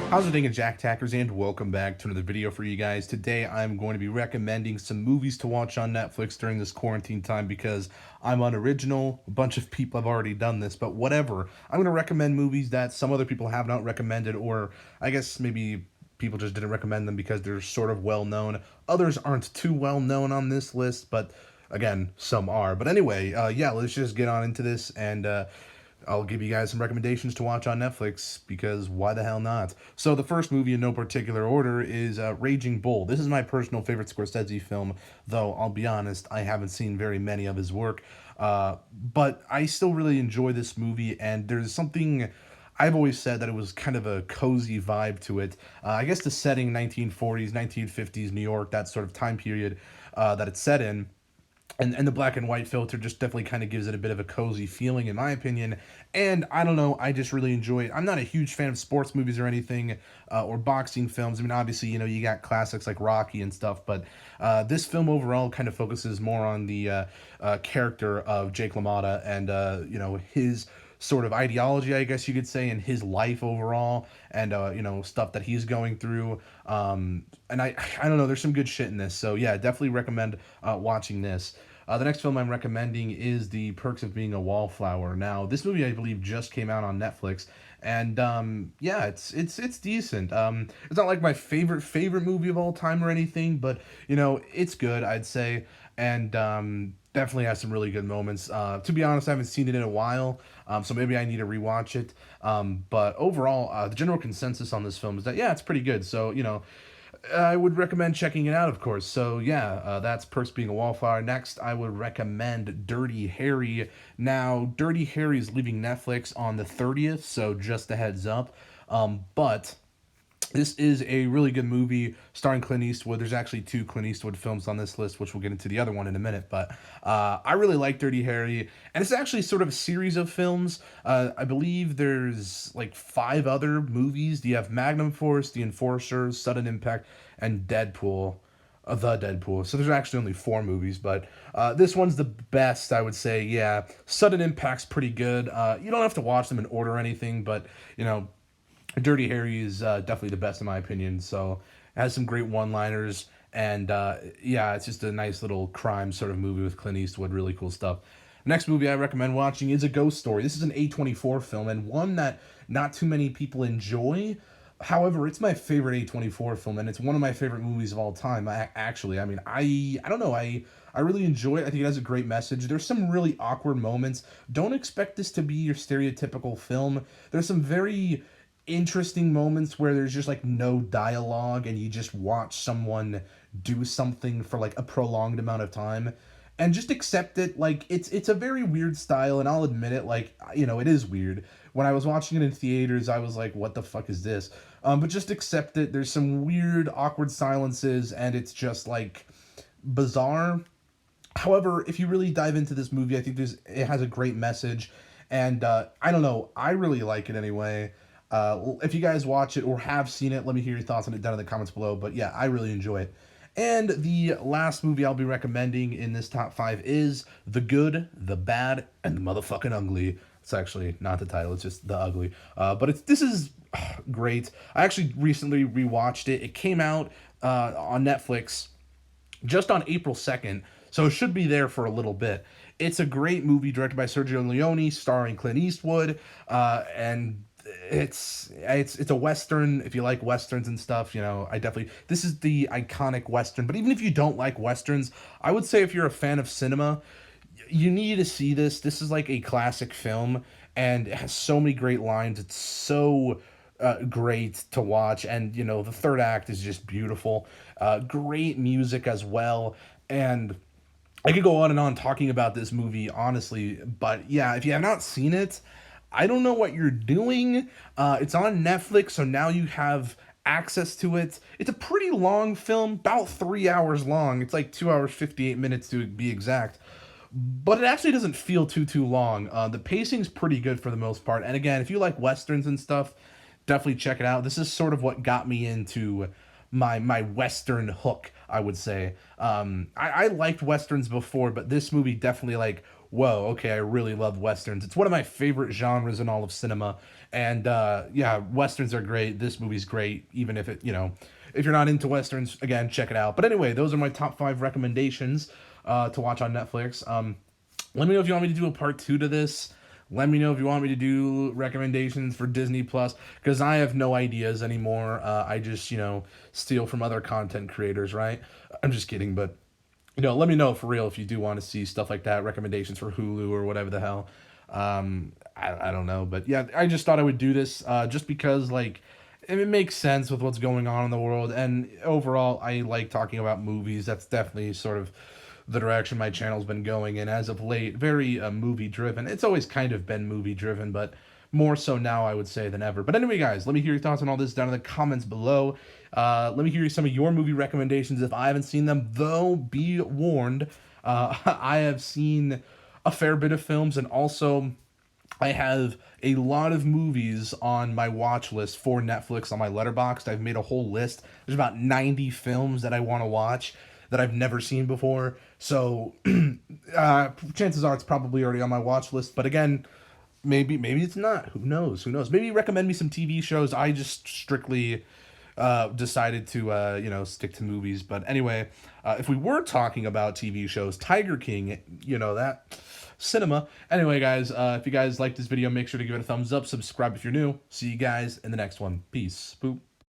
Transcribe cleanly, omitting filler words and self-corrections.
How's it going, Jacktackers, and welcome back to another video for you guys. Today I'm going to be recommending some movies to watch on Netflix during this quarantine time because I'm unoriginal. A bunch of people have already done this, but whatever. I'm going to recommend movies that some other people have not recommended, or I guess maybe people just didn't recommend them because they're sort of well known. Others aren't too well known on this list, but again, some are. But anyway, yeah, let's just get on into this and I'll give you guys some recommendations to watch on Netflix because why the hell not? So the first movie in no particular order is Raging Bull. This is my personal favorite Scorsese film, though I'll be honest, I haven't seen very many of his work. But I still really enjoy this movie, and there's something I've always said that it was kind of a cozy vibe to it. I guess the setting, 1940s, 1950s New York, that sort of time period that it's set in, and the black and white filter just definitely kind of gives it a bit of a cozy feeling in my opinion. And I don't know, I just really enjoy it. I'm not a huge fan of sports movies or anything, or boxing films. I mean, obviously, you got classics like Rocky and stuff, but this film overall kind of focuses more on the character of Jake LaMotta and his sort of ideology, I guess you could say, in his life overall, and stuff that he's going through. And I don't know, there's some good shit in this. So yeah, definitely recommend watching this. The next film I'm recommending is The Perks of Being a Wallflower. Now, this movie I believe just came out on Netflix, and yeah, it's decent. It's not like my favorite movie of all time or anything, but it's good, I'd say, and definitely has some really good moments. To be honest, I haven't seen it in a while, so maybe I need to rewatch it. But overall, the general consensus on this film is that yeah, it's pretty good. So I would recommend checking it out, of course. So yeah, that's Perks Being a Wallflower. Next, I would recommend Dirty Harry. Now, Dirty Harry is leaving Netflix on the 30th, so just a heads up. But this is a really good movie starring Clint Eastwood. There's actually two Clint Eastwood films on this list, which we'll get into the other one in a minute. But I really like Dirty Harry, and it's actually sort of a series of films. I believe there's like five other movies. You have Magnum Force, The Enforcers, Sudden Impact, and Deadpool. The Deadpool. So there's actually only four movies, but this one's the best, I would say. Yeah, Sudden Impact's pretty good. You don't have to watch them in order or anything, but Dirty Harry is definitely the best in my opinion. So it has some great one-liners, and yeah, it's just a nice little crime sort of movie with Clint Eastwood. Really cool stuff. Next movie I recommend watching is A Ghost Story. This is an A24 film, and one that not too many people enjoy. However, it's my favorite A24 film, and it's one of my favorite movies of all time. Actually, I mean, I don't know, I really enjoy it. I think it has a great message. There's some really awkward moments. Don't expect this to be your stereotypical film. There's some very interesting moments where there's just like no dialogue and you just watch someone do something for like a prolonged amount of time and just accept it. Like it's a very weird style, and I'll admit it, like it is weird. When I was watching it in theaters, I was like, what the fuck is this? But just accept it. There's some weird awkward silences, and it's just like bizarre. However, if you really dive into this movie, I think it has a great message, and I don't know, I really like it anyway. If you guys watch it or have seen it, let me hear your thoughts on it down in the comments below. But yeah, I really enjoy it. And the last movie I'll be recommending in this top five is The Good, the Bad, and the Motherfucking Ugly. It's actually not the title; it's just The Ugly. But this is great. I actually recently rewatched it. It came out on Netflix just on April 2nd, so it should be there for a little bit. It's a great movie directed by Sergio Leone, starring Clint Eastwood, and it's a western. If you like westerns and stuff, I definitely, this is the iconic western. But even if you don't like westerns, I would say if you're a fan of cinema, you need to see this. This is like a classic film, and it has so many great lines. It's so great to watch, and the third act is just beautiful. Great music as well, and I could go on and on talking about this movie, honestly, but yeah, if you have not seen it, I don't know what you're doing. It's on Netflix, so now you have access to it. It's a pretty long film, about 3 hours long. It's like 2 hours 58 minutes to be exact. But it actually doesn't feel too long. The pacing's pretty good for the most part. And again, if you like westerns and stuff, definitely check it out. This is sort of what got me into my western hook, I would say. I liked westerns before, but this movie definitely like whoa, okay, I really love Westerns. It's one of my favorite genres in all of cinema. And yeah, Westerns are great. This movie's great, even if it, if you're not into Westerns, again, check it out. But anyway, those are my top 5 recommendations to watch on Netflix. Let me know if you want me to do a part 2 to this. Let me know if you want me to do recommendations for Disney Plus, because I have no ideas anymore. I just, steal from other content creators, right? I'm just kidding, but let me know for real if you do want to see stuff like that, recommendations for Hulu or whatever the hell. I don't know, but yeah, I just thought I would do this just because, like, it makes sense with what's going on in the world, and overall, I like talking about movies. That's definitely sort of the direction my channel's been going in as of late. Very movie driven. It's always kind of been movie driven, but more so now, I would say, than ever. But anyway, guys, let me hear your thoughts on all this down in the comments below. Let me hear some of your movie recommendations if I haven't seen them, though be warned, I have seen a fair bit of films, and also I have a lot of movies on my watch list for Netflix on my Letterboxd. I've made a whole list. There's about 90 films that I want to watch that I've never seen before. So chances are it's probably already on my watch list. But again, maybe it's not. Who knows? Who knows? Maybe recommend me some TV shows. I just strictly decided to stick to movies. But anyway, if we were talking about TV shows, Tiger King, that cinema. Anyway, guys, if you guys like this video, make sure to give it a thumbs up, subscribe if you're new. See you guys in the next one. Peace. Boop.